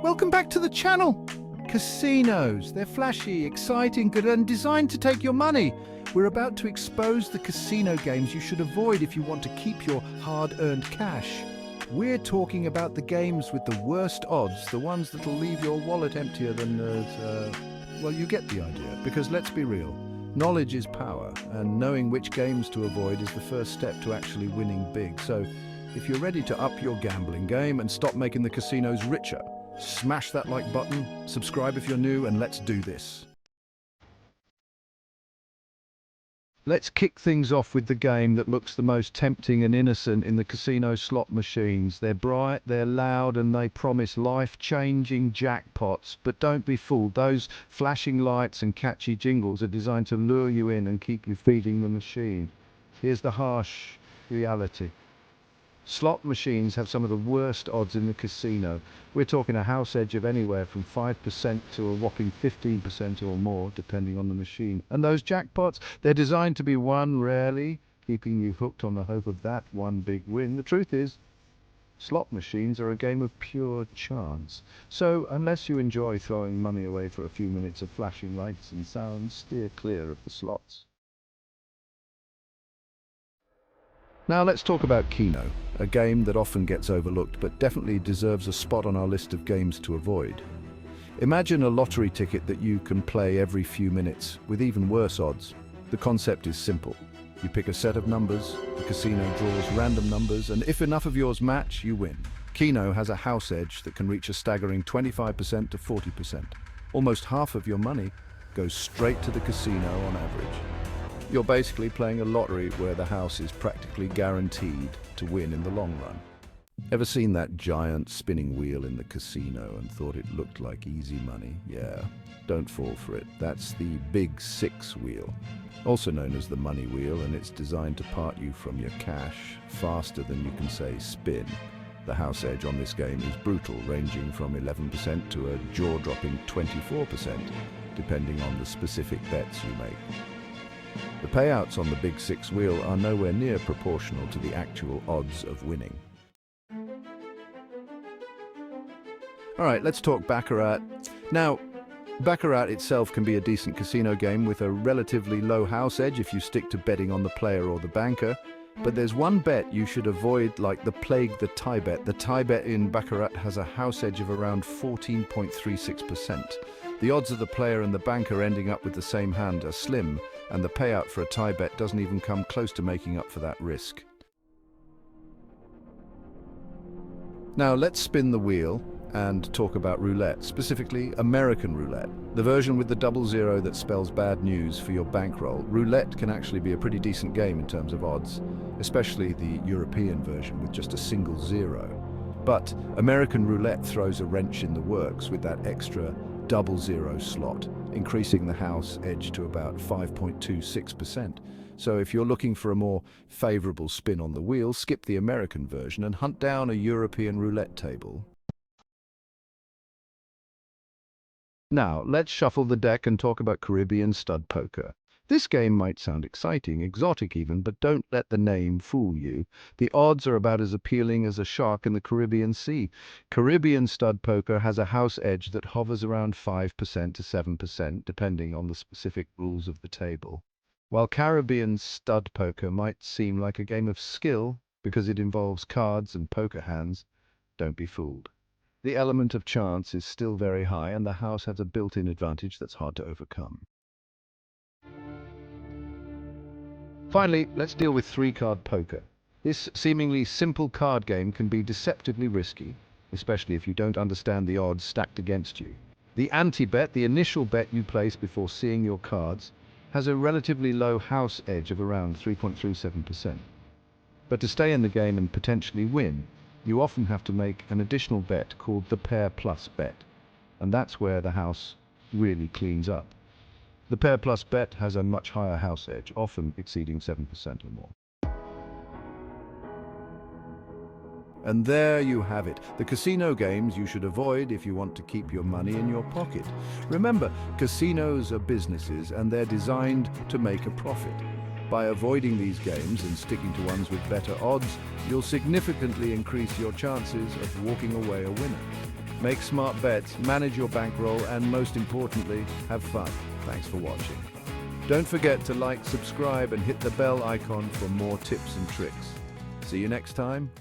Welcome back to the channel. Casinos. They're flashy, exciting, good, and designed to take your money. We're about to expose the casino games you should avoid if you want to keep your hard-earned cash. We're talking about the games with the worst odds, the ones that'll leave your wallet emptier than, well, you get the idea. Because let's be real, knowledge is power, and knowing which games to avoid is the first step to actually winning big. So, if you're ready to up your gambling game and stop making the casinos richer, smash that like button, subscribe if you're new, and let's do this. Let's kick things off with the game that looks the most tempting and innocent in the casino slot machines. They're bright, they're loud, and they promise life-changing jackpots. But don't be fooled, those flashing lights and catchy jingles are designed to lure you in and keep you feeding the machine. Here's the harsh reality. Slot machines have some of the worst odds in the casino. We're talking a house edge of anywhere from 5% to a whopping 15% or more, depending on the machine. And those jackpots, they're designed to be won rarely, keeping you hooked on the hope of that one big win. The truth is, slot machines are a game of pure chance. So, unless you enjoy throwing money away for a few minutes of flashing lights and sounds, steer clear of the slots. Now let's talk about Keno, a game that often gets overlooked but definitely deserves a spot on our list of games to avoid. Imagine a lottery ticket that you can play every few minutes, with even worse odds. The concept is simple. You pick a set of numbers, the casino draws random numbers, and if enough of yours match, you win. Keno has a house edge that can reach a staggering 25% to 40%. Almost half of your money goes straight to the casino on average. You're basically playing a lottery where the house is practically guaranteed to win in the long run. Ever seen that giant spinning wheel in the casino and thought it looked like easy money? Yeah, don't fall for it. That's the Big Six wheel, also known as the money wheel, and it's designed to part you from your cash faster than you can say spin. The house edge on this game is brutal, ranging from 11% to a jaw-dropping 24%, depending on the specific bets you make. The payouts on the Big Six wheel are nowhere near proportional to the actual odds of winning. Alright, let's talk Baccarat. Now, Baccarat itself can be a decent casino game with a relatively low house edge if you stick to betting on the player or the banker. But there's one bet you should avoid like the plague, the tie bet. The tie bet in Baccarat has a house edge of around 14.36%. The odds of the player and the banker ending up with the same hand are slim, and the payout for a tie bet doesn't even come close to making up for that risk. Now let's spin the wheel and talk about roulette, specifically American roulette, the version with the 00 that spells bad news for your bankroll. Roulette can actually be a pretty decent game in terms of odds, especially the European version with just a single 0. But American roulette throws a wrench in the works with that extra 00 slot, increasing the house edge to about 5.26%. So if you're looking for a more favorable spin on the wheel, skip the American version and hunt down a European roulette table. Now, let's shuffle the deck and talk about Caribbean stud poker. This game might sound exciting, exotic even, but don't let the name fool you. The odds are about as appealing as a shark in the Caribbean Sea. Caribbean stud poker has a house edge that hovers around 5% to 7%, depending on the specific rules of the table. While Caribbean stud poker might seem like a game of skill because it involves cards and poker hands, don't be fooled. The element of chance is still very high, and the house has a built-in advantage that's hard to overcome. Finally, let's deal with three-card poker. This seemingly simple card game can be deceptively risky, especially if you don't understand the odds stacked against you. The ante-bet, the initial bet you place before seeing your cards, has a relatively low house edge of around 3.37%. But to stay in the game and potentially win, you often have to make an additional bet called the pair plus bet, and that's where the house really cleans up. The pair plus bet has a much higher house edge, often exceeding 7% or more. And there you have it, the casino games you should avoid if you want to keep your money in your pocket. Remember, casinos are businesses and they're designed to make a profit. By avoiding these games and sticking to ones with better odds, you'll significantly increase your chances of walking away a winner. Make smart bets, manage your bankroll, and most importantly, have fun. Thanks for watching. Don't forget to like, subscribe, and hit the bell icon for more tips and tricks. See you next time.